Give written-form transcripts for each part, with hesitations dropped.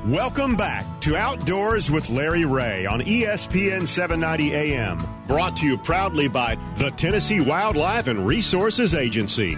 Welcome back to Outdoors with Larry Ray on ESPN 790 AM. Brought to you proudly by the Tennessee Wildlife and Resources Agency.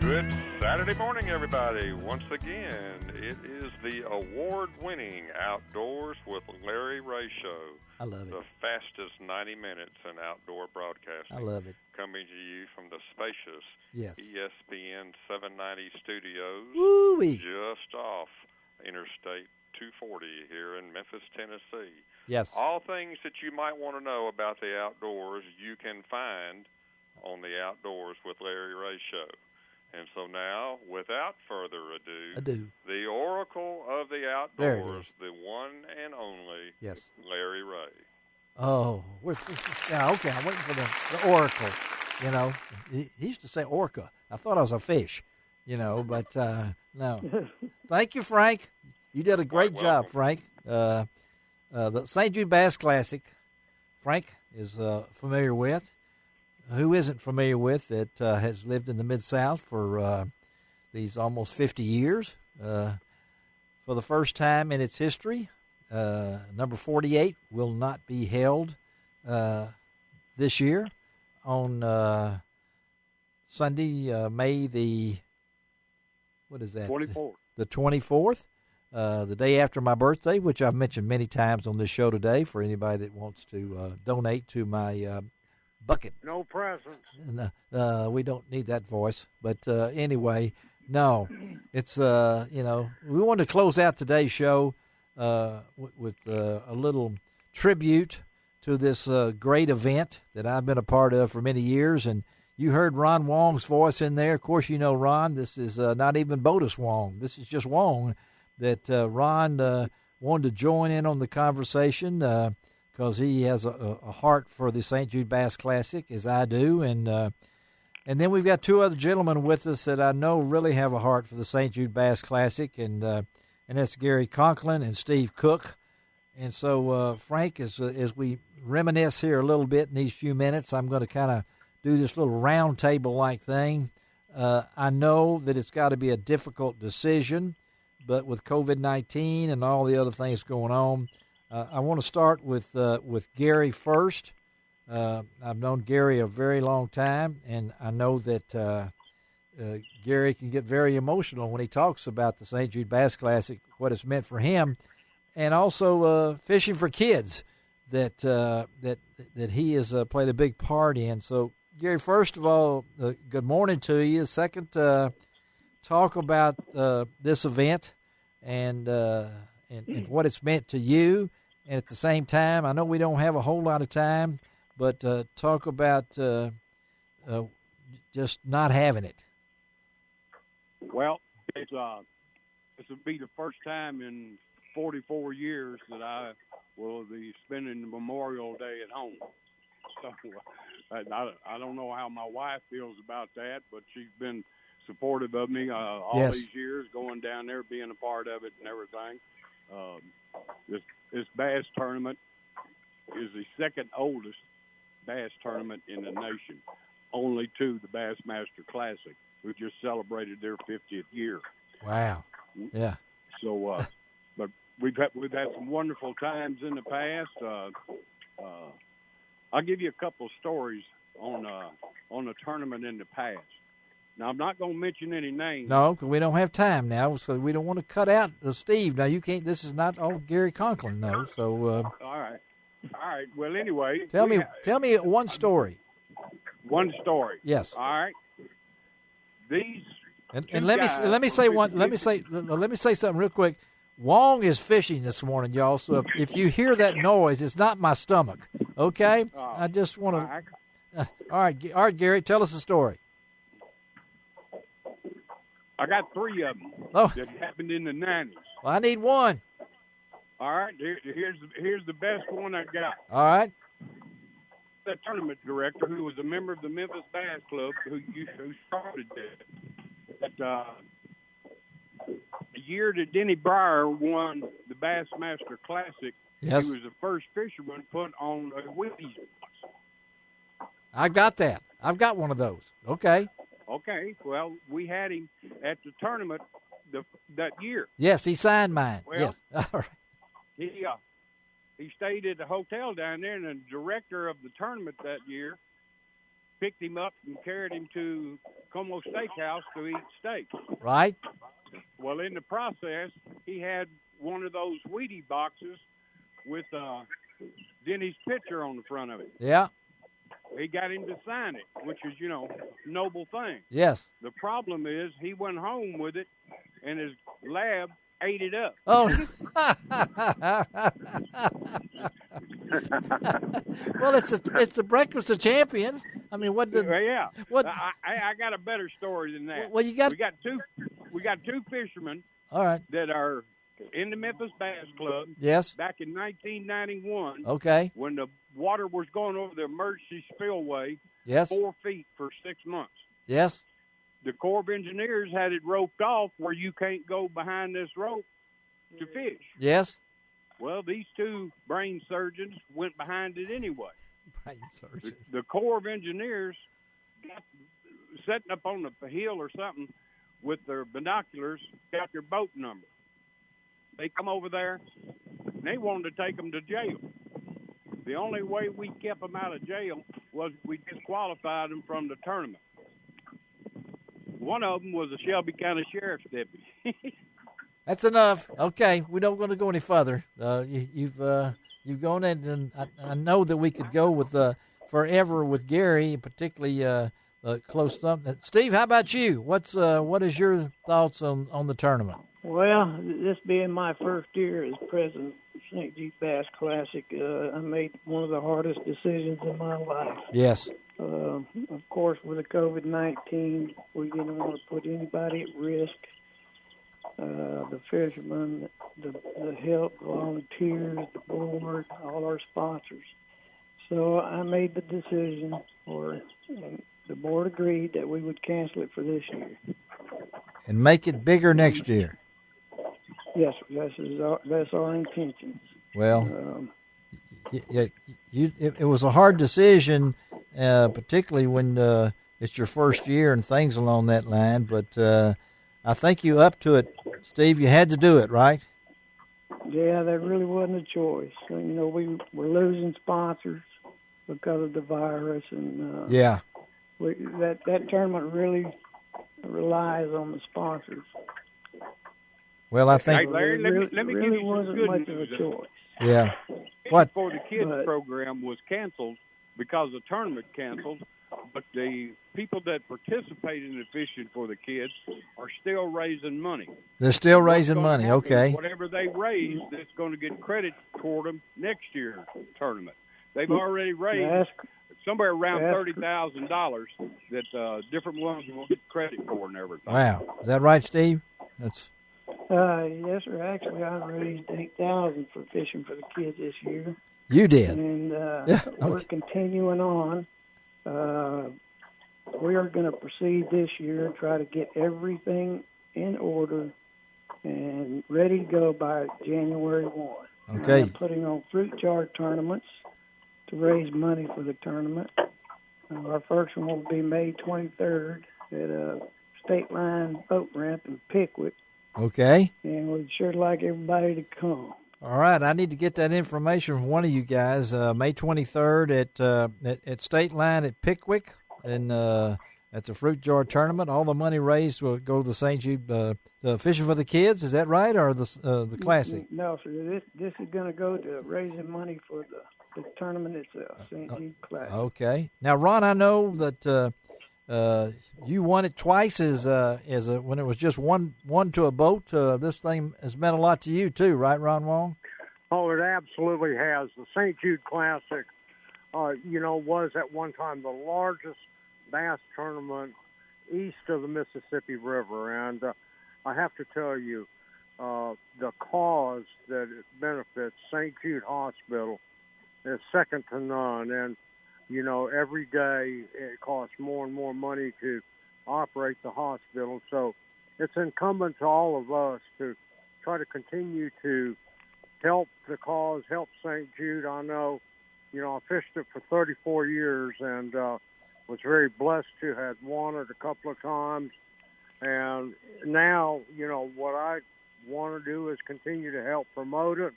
Good Saturday morning, everybody. Once again, it is the award-winning Outdoors with Larry Ray show. I love it. The fastest 90 minutes in outdoor broadcasting. I love it. Coming to you from the spacious ESPN 790 studios. Woo-wee. Just off Interstate 240 here in Memphis, Tennessee. Yes. All things that you might want to know about the outdoors, you can find on the Outdoors with Larry Ray show. And so now, without further ado, the Oracle of the Outdoors, the one and only Larry Ray. Oh, okay. I'm waiting for the Oracle. You know, he used to say orca. I thought I was a fish, you know, but no. Thank you, Frank. You did a great job, Frank. The St. Jude Bass Classic, Frank is familiar with. Who isn't familiar with that has lived in the Mid-South for these almost 50 years. For the first time in its history, number 48 will not be held this year on Sunday, May the, what is that? 24th. The 24th, the day after my birthday, which I've mentioned many times on this show today for anybody that wants to donate to my bucket. No presents. We don't need that voice. But anyway, no. It's, you know, we wanted to close out today's show with a little tribute to this great event that I've been a part of for many years. And you heard Ron Wong's voice in there. Of course, you know Ron. This is not even Botus Wong. This is just Wong that Ron wanted to join in on the conversation because he has a heart for the St. Jude Bass Classic, as I do. And then we've got two other gentlemen with us that I know really have a heart for the St. Jude Bass Classic, and that's Gary Conklin and Steve Cook. And so, Frank, as we reminisce here a little bit in these few minutes, I'm going to kind of do this little round table-like thing. I know that it's got to be a difficult decision, but with COVID-19 and all the other things going on, I want to start with Gary first. I've known Gary a very long time, and I know that Gary can get very emotional when he talks about the St. Jude Bass Classic, what it's meant for him, and also fishing for kids that he has played a big part in. So, Gary, first of all, good morning to you. Second, talk about this event and what it's meant to you. And at the same time, I know we don't have a whole lot of time, but talk about just not having it. Well, this will be the first time in 44 years that I will be spending Memorial Day at home. So I don't know how my wife feels about that, but she's been supportive of me all these years, going down there, being a part of it and everything. This bass tournament is the second oldest bass tournament in the nation, only to the Bassmaster Classic, who just celebrated their 50th year. Wow! Yeah. So, but we've had some wonderful times in the past. I'll give you a couple of stories on a tournament in the past. Now, I'm not going to mention any names. No, because we don't have time now, so we don't want to cut out Steve. Now, you can't. This is not all Gary Conklin, no. So. All right. Well, anyway. Tell me one story. One story. Yes. All right. These. And let me say something real quick. Wong is fishing this morning, y'all. So if you hear that noise, it's not my stomach. Okay. I just want to. All right, Gary, tell us a story. I got three of them that happened in the 90s. Well, I need one. All right, here's the best one I got. All right. The tournament director, who was a member of the Memphis Bass Club, who started that. The year that Denny Breyer won the Bassmaster Classic, he was the first fisherman put on a Wheaties box. I got that. I've got one of those. Okay. Okay, well, we had him at the tournament. that year. Yes, he signed mine. Well, yes. All right. He stayed at the hotel down there, and the director of the tournament that year picked him up and carried him to Como Steakhouse to eat steak. Right. Well, in the process, he had one of those Wheatie boxes with Denny's picture on the front of it. Yeah. He got him to sign it, which is, noble thing. Yes. The problem is he went home with it, and his lab ate it up. Oh. Well, it's a breakfast of champions. I mean, what the? Yeah. What? I got a better story than that. Well, we got two fishermen. All right. That are in the Memphis Bass Club. Yes. Back in 1991. Okay. When the water was going over the emergency spillway. Yes. 4 feet for 6 months. Yes. The Corps of Engineers had it roped off where you can't go behind this rope to fish. Yes. Well, these two brain surgeons went behind it anyway. Brain surgeons. The Corps of Engineers got setting up on the hill or something with their binoculars, got their boat number. They come over there, and they wanted to take them to jail. The only way we kept them out of jail was we disqualified them from the tournament. One of them was a Shelby County Sheriff's deputy. That's enough. Okay, we don't want to go any further. You've gone in, and I know that we could go with forever with Gary, particularly close thumb. Steve, how about you? What is your thoughts on the tournament? Well, this being my first year as president of St. Jude Bass Classic, I made one of the hardest decisions in my life. Yes. Of course, with the COVID-19, we didn't want to put anybody at risk. The fishermen, the help, volunteers, the board, all our sponsors. So I made the decision, and the board agreed that we would cancel it for this year. And make it bigger next year. Yes, that's our intention. Well, it was a hard decision, particularly when it's your first year and things along that line. But I think you up to it, Steve. You had to do it, right? Yeah, there really wasn't a choice. We were losing sponsors because of the virus, and that tournament really relies on the sponsors. Well, I think Larry, let me give you wasn't some much good of a news. choice. Yeah. What? For the kids program was canceled because the tournament canceled, but the people that participate in the fishing for the kids are still raising money. They're still raising money. Okay. Whatever they raise, that's going to get credit toward them next year's tournament. They've already raised somewhere around $30,000 that different ones will get credit for and everything. Wow. Is that right, Steve? That's. Yes, sir. Actually, I raised $8,000 for fishing for the kids this year. You did. And Okay. We're continuing on. We are going to proceed this year and try to get everything in order and ready to go by January 1. Okay. I'm putting on fruit jar tournaments to raise money for the tournament. Our first one will be May 23rd at a State Line boat ramp in Pickwick. Okay. And we'd sure like everybody to come. All right, I need to get that information from one of you guys. May 23rd at State Line at Pickwick, and at the Fruit Jar Tournament. All the money raised will go to the St. Jude Fishing for the Kids. Is that right, or the Classic? No, sir. This is going to go to raising money for the tournament itself, St. Jude Classic. Okay. Now, Ron, I know that you won it twice when it was just one to a boat. This thing has meant a lot to you too, right, Ron Wong? Oh, it absolutely has. The St. Jude Classic, was at one time the largest bass tournament east of the Mississippi River, and I have to tell you, the cause that it benefits St. Jude Hospital is second to none, and every day it costs more and more money to operate the hospital. So it's incumbent to all of us to try to continue to help the cause, help St. Jude. I know, I fished it for 34 years and was very blessed to have won it a couple of times. And now, what I want to do is continue to help promote it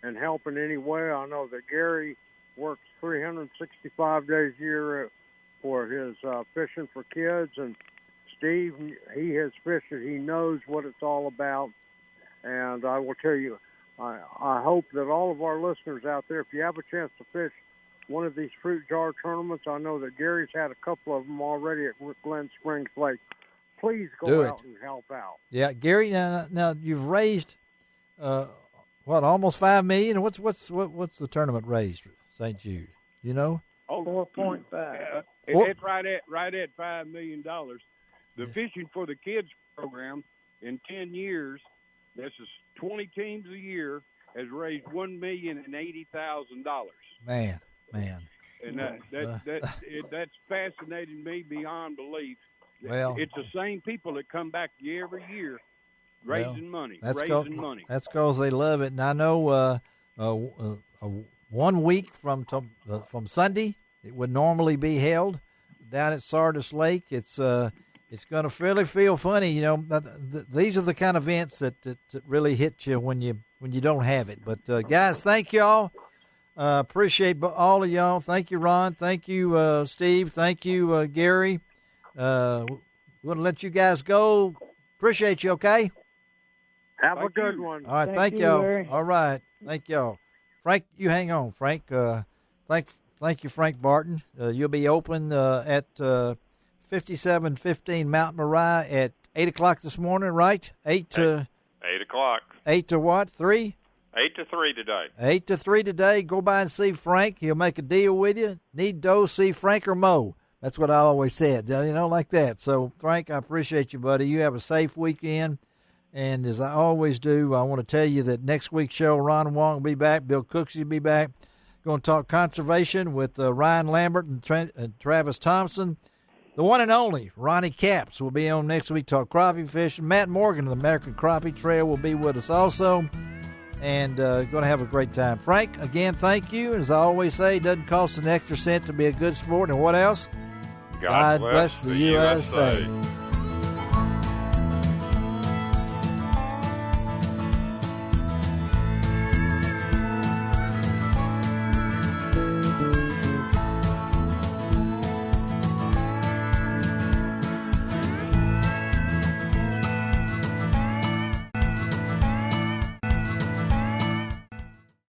and help in any way. I know that Gary works 365 days a year for his Fishing for Kids, and Steve, he has fished it. He knows what it's all about. And I will tell you, I hope that all of our listeners out there, if you have a chance to fish one of these fruit jar tournaments, I know that Gary's had a couple of them already at Glen Springs Lake. Please go out and help out. Yeah, Gary. Now you've raised almost $5 million. What's the tournament raised, St. Jude? You know? 4.5. It's right at $5 million. The Fishing for the Kids program in 10 years, this is 20 teams a year, has raised $1,080,000. Man. And that's fascinating me beyond belief. Well, it's the same people that come back every year raising money. That's because they love it. And I know 1 week from Sunday, it would normally be held down at Sardis Lake. It's going to really feel funny. These are the kind of events that really hit you when you don't have it. But guys, thank y'all. Appreciate all of y'all. Thank you, Ron. Thank you, Steve. Thank you, Gary. We're going to let you guys go. Appreciate you, okay? Have a good one. All right, thank y'all. Larry. All right, thank y'all. Frank, you hang on, Frank. Thank you, Frank Barton. You'll be open at 5715 Mount Moriah at 8 o'clock this morning, right? 8 o'clock. 8 to what? 3? 8 to 3 today. 8 to 3 today. Go by and see Frank. He'll make a deal with you. Need dough, see Frank or Mo. That's what I always said, like that. So, Frank, I appreciate you, buddy. You have a safe weekend. And as I always do, I want to tell you that next week's show, Ron Wong will be back. Bill Cooksey will be back. Going to talk conservation with Ryan Lambert and Travis Thompson. The one and only Ronnie Capps will be on next week. Talk crappie fishing. Matt Morgan of the American Crappie Trail will be with us also. And going to have a great time. Frank, again, thank you. As I always say, it doesn't cost an extra cent to be a good sport. And what else? God bless the USA.